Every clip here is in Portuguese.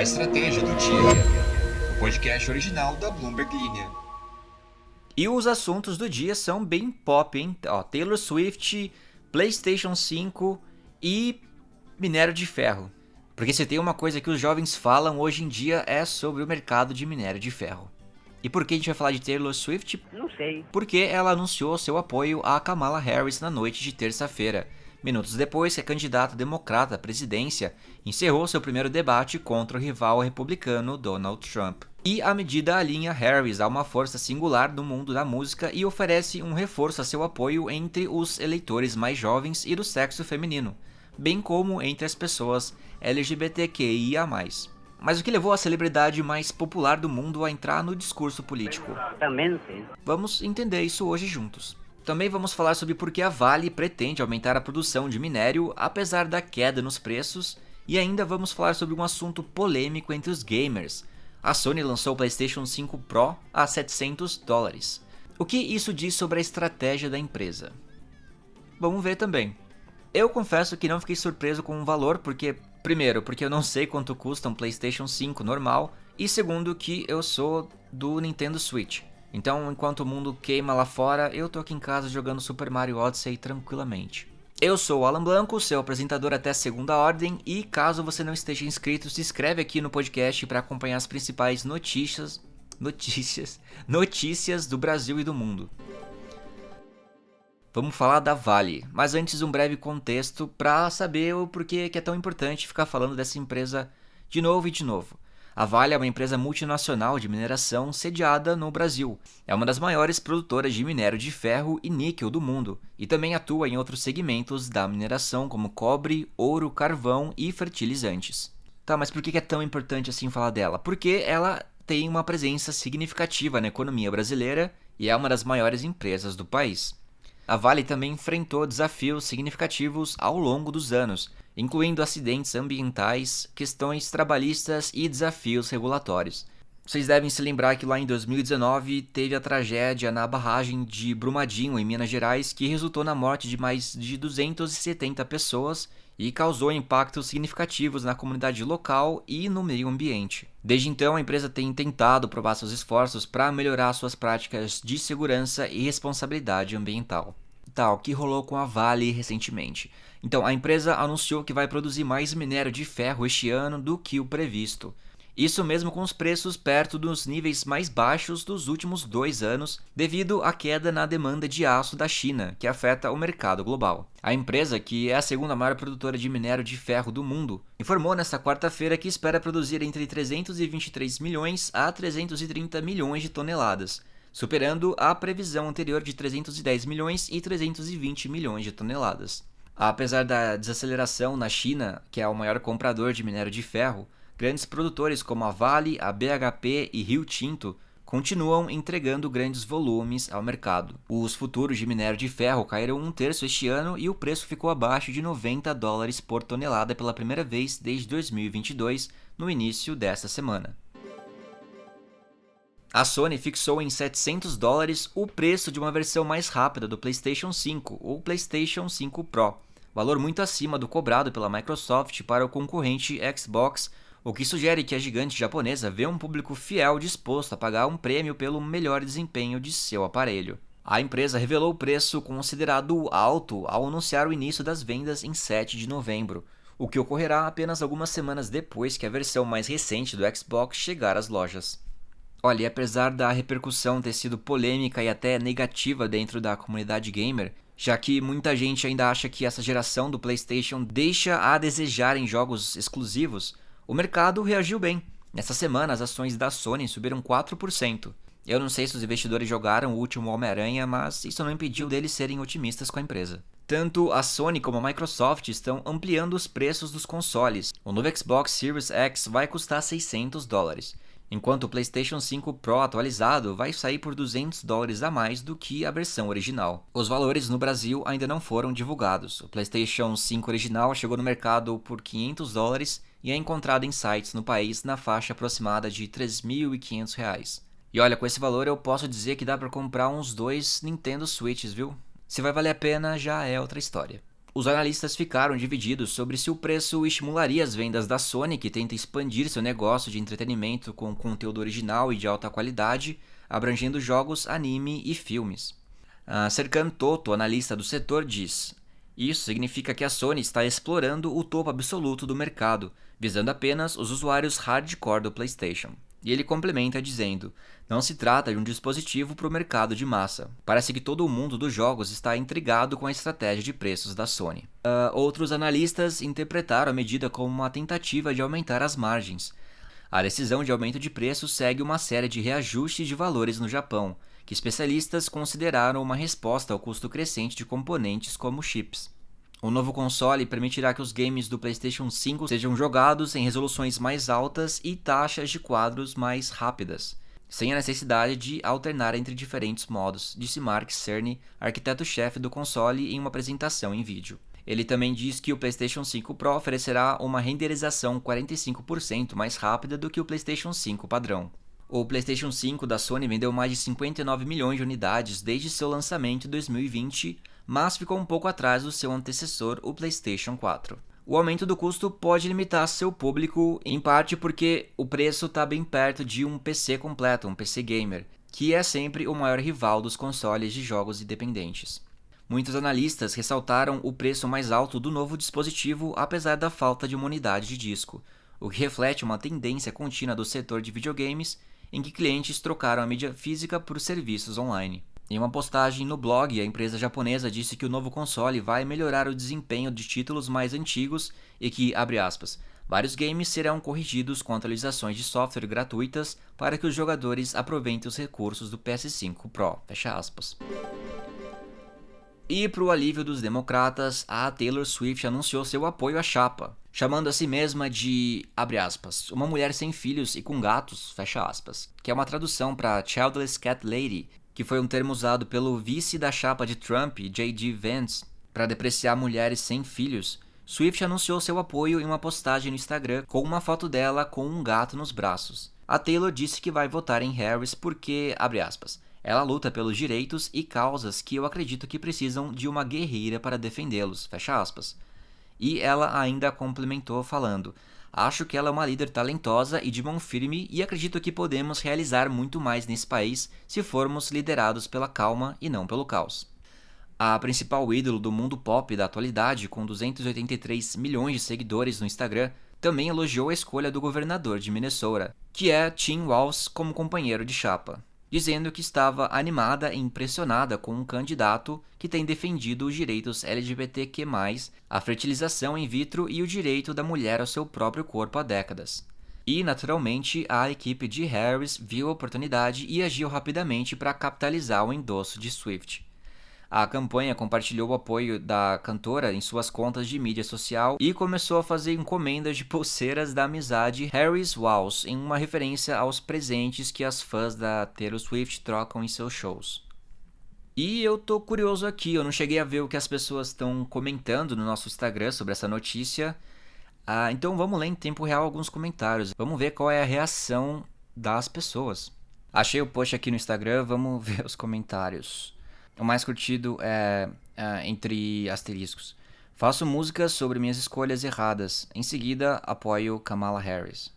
A Estratégia do Dia, o podcast original da Bloomberg Linha. E os assuntos do dia são bem pop, hein? Taylor Swift, PlayStation 5 e minério de ferro. Porque se tem uma coisa que os jovens falam hoje em dia é sobre o mercado de minério de ferro. E por que a gente vai falar de Taylor Swift? Não sei. Porque ela anunciou seu apoio a Kamala Harris na noite de terça-feira, minutos depois que a candidata democrata à presidência encerrou seu primeiro debate contra o rival republicano Donald Trump. E a medida alinha Harris a uma força singular no mundo da música e oferece um reforço a seu apoio entre os eleitores mais jovens e do sexo feminino, bem como entre as pessoas LGBTQIA+. Mas o que levou a celebridade mais popular do mundo a entrar no discurso político? Também não sei. Vamos entender isso hoje juntos. Também vamos falar sobre por que a Vale pretende aumentar a produção de minério apesar da queda nos preços, e ainda vamos falar sobre um assunto polêmico entre os gamers. A Sony lançou o PlayStation 5 Pro a $700. O que isso diz sobre a estratégia da empresa? Vamos ver também. Eu confesso que não fiquei surpreso com o valor, primeiro, porque eu não sei quanto custa um PlayStation 5 normal, e segundo, que eu sou do Nintendo Switch. Então, enquanto o mundo queima lá fora, eu tô aqui em casa jogando Super Mario Odyssey tranquilamente. Eu sou o Alan Blanco, seu apresentador até segunda ordem, e caso você não esteja inscrito, se inscreve aqui no podcast para acompanhar as principais notícias do Brasil e do mundo. Vamos falar da Vale, mas antes um breve contexto para saber o porquê que é tão importante ficar falando dessa empresa de novo e de novo. A Vale é uma empresa multinacional de mineração sediada no Brasil. É uma das maiores produtoras de minério de ferro e níquel do mundo e também atua em outros segmentos da mineração como cobre, ouro, carvão e fertilizantes. Tá, mas por que é tão importante assim falar dela? Porque ela tem uma presença significativa na economia brasileira e é uma das maiores empresas do país. A Vale também enfrentou desafios significativos ao longo dos anos, incluindo acidentes ambientais, questões trabalhistas e desafios regulatórios. Vocês devem se lembrar que lá em 2019 teve a tragédia na barragem de Brumadinho, em Minas Gerais, que resultou na morte de mais de 270 pessoas e causou impactos significativos na comunidade local e no meio ambiente. Desde então, a empresa tem tentado provar seus esforços para melhorar suas práticas de segurança e responsabilidade ambiental. O que rolou com a Vale recentemente? Então, a empresa anunciou que vai produzir mais minério de ferro este ano do que o previsto. Isso mesmo com os preços perto dos níveis mais baixos dos últimos 2 anos, devido à queda na demanda de aço da China, que afeta o mercado global. A empresa, que é a segunda maior produtora de minério de ferro do mundo, informou nesta quarta-feira que espera produzir entre 323 milhões a 330 milhões de toneladas, superando a previsão anterior de 310 milhões e 320 milhões de toneladas. Apesar da desaceleração na China, que é o maior comprador de minério de ferro, grandes produtores como a Vale, a BHP e Rio Tinto continuam entregando grandes volumes ao mercado. Os futuros de minério de ferro caíram 1/3 este ano e o preço ficou abaixo de $90 por tonelada pela primeira vez desde 2022, no início desta semana. A Sony fixou em $700 o preço de uma versão mais rápida do PlayStation 5, ou PlayStation 5 Pro, valor muito acima do cobrado pela Microsoft para o concorrente Xbox, o que sugere que a gigante japonesa vê um público fiel disposto a pagar um prêmio pelo melhor desempenho de seu aparelho. A empresa revelou o preço considerado alto ao anunciar o início das vendas em 7 de novembro, o que ocorrerá apenas algumas semanas depois que a versão mais recente do Xbox chegar às lojas. Olha, e apesar da repercussão ter sido polêmica e até negativa dentro da comunidade gamer, já que muita gente ainda acha que essa geração do PlayStation deixa a desejar em jogos exclusivos, o mercado reagiu bem. Nessa semana, as ações da Sony subiram 4%. Eu não sei se os investidores jogaram o último Homem-Aranha, mas isso não impediu deles serem otimistas com a empresa. Tanto a Sony como a Microsoft estão ampliando os preços dos consoles. O novo Xbox Series X vai custar $600. Enquanto o PlayStation 5 Pro atualizado vai sair por $200 a mais do que a versão original. Os valores no Brasil ainda não foram divulgados. O PlayStation 5 original chegou no mercado por $500 e é encontrado em sites no país na faixa aproximada de R$3.500. E olha, com esse valor eu posso dizer que dá para comprar uns 2 Nintendo Switches, viu? Se vai valer a pena já é outra história. Os analistas ficaram divididos sobre se o preço estimularia as vendas da Sony, que tenta expandir seu negócio de entretenimento com conteúdo original e de alta qualidade, abrangendo jogos, anime e filmes. Serkan Toto, analista do setor, diz: isso significa que a Sony está explorando o topo absoluto do mercado, visando apenas os usuários hardcore do PlayStation. E ele complementa dizendo: não se trata de um dispositivo para o mercado de massa. Parece que todo o mundo dos jogos está intrigado com a estratégia de preços da Sony. Outros analistas interpretaram a medida como uma tentativa de aumentar as margens. A decisão de aumento de preços segue uma série de reajustes de valores no Japão, que especialistas consideraram uma resposta ao custo crescente de componentes como chips. O novo console permitirá que os games do PlayStation 5 sejam jogados em resoluções mais altas e taxas de quadros mais rápidas, sem a necessidade de alternar entre diferentes modos, disse Mark Cerny, arquiteto-chefe do console, em uma apresentação em vídeo. Ele também diz que o PlayStation 5 Pro oferecerá uma renderização 45% mais rápida do que o PlayStation 5 padrão. O PlayStation 5 da Sony vendeu mais de 59 milhões de unidades desde seu lançamento em 2020, mas ficou um pouco atrás do seu antecessor, o PlayStation 4. O aumento do custo pode limitar seu público, em parte porque o preço está bem perto de um PC completo, um PC gamer, que é sempre o maior rival dos consoles de jogos independentes. Muitos analistas ressaltaram o preço mais alto do novo dispositivo, apesar da falta de uma unidade de disco, o que reflete uma tendência contínua do setor de videogames, em que clientes trocaram a mídia física por serviços online. Em uma postagem no blog, a empresa japonesa disse que o novo console vai melhorar o desempenho de títulos mais antigos e que, abre aspas, vários games serão corrigidos com atualizações de software gratuitas para que os jogadores aproveitem os recursos do PS5 Pro, fecha aspas. E para o alívio dos democratas, a Taylor Swift anunciou seu apoio à chapa, chamando a si mesma de, abre aspas, uma mulher sem filhos e com gatos, fecha aspas, que é uma tradução para Childless Cat Lady, que foi um termo usado pelo vice da chapa de Trump, J.D. Vance, para depreciar mulheres sem filhos. Swift anunciou seu apoio em uma postagem no Instagram com uma foto dela com um gato nos braços. A Taylor disse que vai votar em Harris porque, abre aspas, ela luta pelos direitos e causas que eu acredito que precisam de uma guerreira para defendê-los, fecha aspas. E ela ainda complementou falando: acho que ela é uma líder talentosa e de mão firme e acredito que podemos realizar muito mais nesse país se formos liderados pela calma e não pelo caos. A principal ídolo do mundo pop da atualidade, com 283 milhões de seguidores no Instagram, também elogiou a escolha do governador de Minnesota, que é Tim Walz, como companheiro de chapa, dizendo que estava animada e impressionada com um candidato que tem defendido os direitos LGBTQ+, a fertilização in vitro e o direito da mulher ao seu próprio corpo há décadas. E, naturalmente, a equipe de Harris viu a oportunidade e agiu rapidamente para capitalizar o endosso de Swift. A campanha compartilhou o apoio da cantora em suas contas de mídia social e começou a fazer encomendas de pulseiras da amizade Harris-Walz, em uma referência aos presentes que as fãs da Taylor Swift trocam em seus shows. E eu tô curioso aqui, eu não cheguei a ver o que as pessoas estão comentando no nosso Instagram sobre essa notícia. Então vamos ler em tempo real alguns comentários. Vamos ver qual é a reação das pessoas. Achei o post aqui no Instagram, vamos ver os comentários. O mais curtido é entre asteriscos. Faço músicas sobre minhas escolhas erradas. Em seguida, apoio Kamala Harris.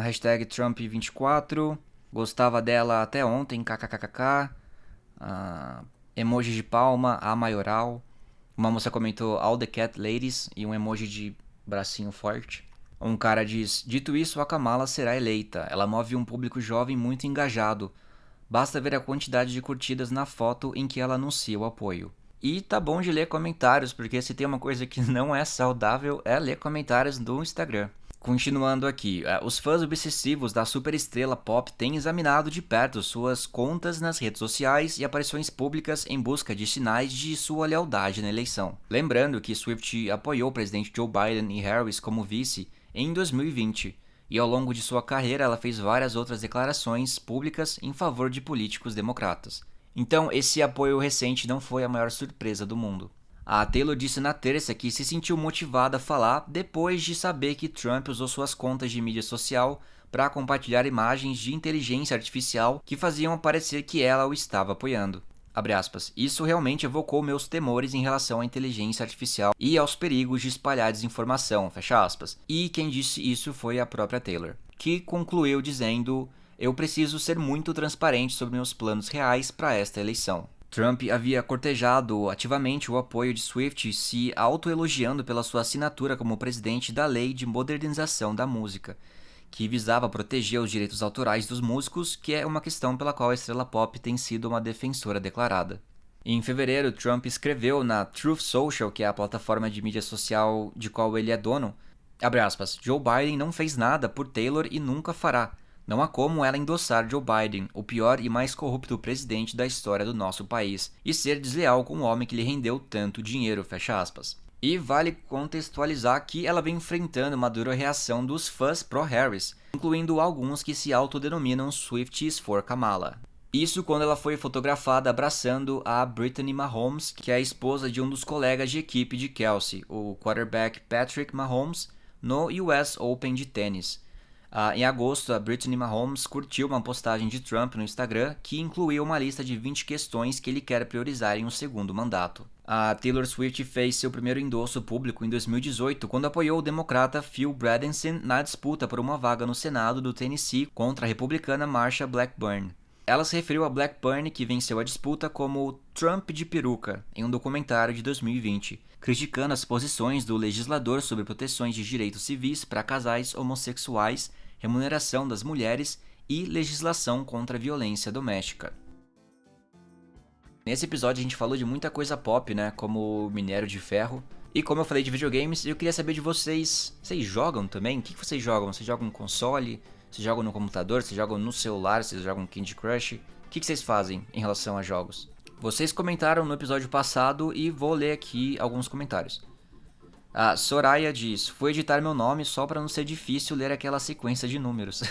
Hashtag Trump24. Gostava dela até ontem, kkkk. Emoji de palma, a maioral. Uma moça comentou All the Cat Ladies e um emoji de bracinho forte. Um cara diz: dito isso, a Kamala será eleita. Ela move um público jovem muito engajado. Basta ver a quantidade de curtidas na foto em que ela anuncia o apoio. E tá bom de ler comentários, porque se tem uma coisa que não é saudável é ler comentários do Instagram. Continuando aqui, os fãs obsessivos da superestrela pop têm examinado de perto suas contas nas redes sociais e aparições públicas em busca de sinais de sua lealdade na eleição. Lembrando que Swift apoiou o presidente Joe Biden e Harris como vice em 2020. E ao longo de sua carreira ela fez várias outras declarações públicas em favor de políticos democratas. Então esse apoio recente não foi a maior surpresa do mundo. A Taylor disse na terça que se sentiu motivada a falar depois de saber que Trump usou suas contas de mídia social para compartilhar imagens de inteligência artificial que faziam parecer que ela o estava apoiando. Abre aspas. Isso realmente evocou meus temores em relação à inteligência artificial e aos perigos de espalhar desinformação, fecha aspas. E quem disse isso foi a própria Taylor, que concluiu dizendo: eu preciso ser muito transparente sobre meus planos reais para esta eleição. Trump havia cortejado ativamente o apoio de Swift, se autoelogiando pela sua assinatura como presidente da Lei de Modernização da Música, que visava proteger os direitos autorais dos músicos, que é uma questão pela qual a estrela pop tem sido uma defensora declarada. Em fevereiro, Trump escreveu na Truth Social, que é a plataforma de mídia social de qual ele é dono, abre aspas, Joe Biden não fez nada por Taylor e nunca fará. Não há como ela endossar Joe Biden, o pior e mais corrupto presidente da história do nosso país, e ser desleal com o homem que lhe rendeu tanto dinheiro, fecha aspas. E vale contextualizar que ela vem enfrentando uma dura reação dos fãs pró-Harris, incluindo alguns que se autodenominam Swifties for Kamala. Isso quando ela foi fotografada abraçando a Brittany Mahomes, que é a esposa de um dos colegas de equipe de Kelsey, o quarterback Patrick Mahomes, no US Open de tênis. Em agosto, a Brittany Mahomes curtiu uma postagem de Trump no Instagram que incluía uma lista de 20 questões que ele quer priorizar em um segundo mandato. A Taylor Swift fez seu primeiro endosso público em 2018, quando apoiou o democrata Phil Bredesen na disputa por uma vaga no Senado do Tennessee contra a republicana Marsha Blackburn. Ela se referiu a Blackburn, que venceu a disputa, como Trump de peruca, em um documentário de 2020, criticando as posições do legislador sobre proteções de direitos civis para casais homossexuais, remuneração das mulheres e legislação contra a violência doméstica. Nesse episódio a gente falou de muita coisa pop, né, como minério de ferro. E como eu falei de videogames, eu queria saber de vocês, vocês jogam também? O que vocês jogam? Vocês jogam no console? Vocês jogam no computador? Vocês jogam no celular? Vocês jogam Candy Crush? O que vocês fazem em relação a jogos? Vocês comentaram no episódio passado e vou ler aqui alguns comentários. A Soraya diz: fui editar meu nome só para não ser difícil ler aquela sequência de números.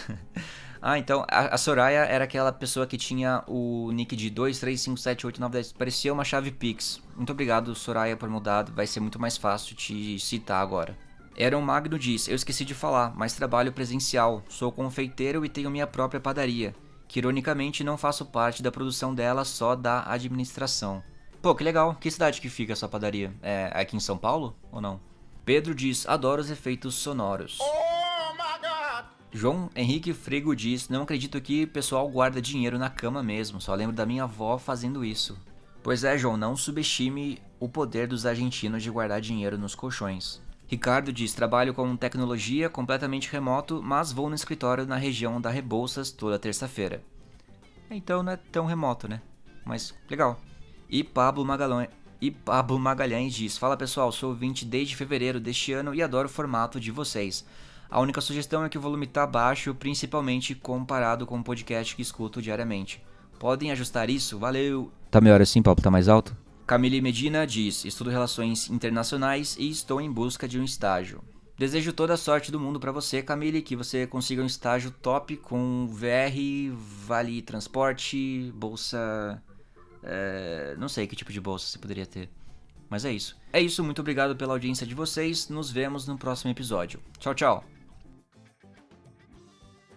Então a Soraya era aquela pessoa que tinha o nick de 2, 3, 5, 7, 8, 9, 10. Parecia uma chave Pix. Muito obrigado, Soraya, por mudar. Vai ser muito mais fácil te citar agora. Aaron Magno diz: eu esqueci de falar, mas trabalho presencial. Sou confeiteiro e tenho minha própria padaria, que ironicamente não faço parte da produção dela, só da administração. Pô, que legal. Que cidade que fica a sua padaria? É aqui em São Paulo ou não? Pedro diz: adoro os efeitos sonoros. João Henrique Frigo diz: não acredito que o pessoal guarda dinheiro na cama mesmo, só lembro da minha avó fazendo isso. Pois é, João, não subestime o poder dos argentinos de guardar dinheiro nos colchões. Ricardo diz: trabalho com tecnologia completamente remoto, mas vou no escritório na região da Rebouças toda terça-feira. Então não é tão remoto, né? Mas legal. E Pablo Magalhães diz: fala pessoal, sou ouvinte desde fevereiro deste ano e adoro o formato de vocês. A única sugestão é que o volume tá baixo, principalmente comparado com o podcast que escuto diariamente. Podem ajustar isso? Valeu! Tá melhor assim, Pablo? Tá mais alto? Camille Medina diz: estudo relações internacionais e estou em busca de um estágio. Desejo toda a sorte do mundo pra você, Camille, que você consiga um estágio top com VR, vale transporte, bolsa... não sei que tipo de bolsa você poderia ter. Mas é isso. É isso, muito obrigado pela audiência de vocês. Nos vemos no próximo episódio. Tchau, tchau.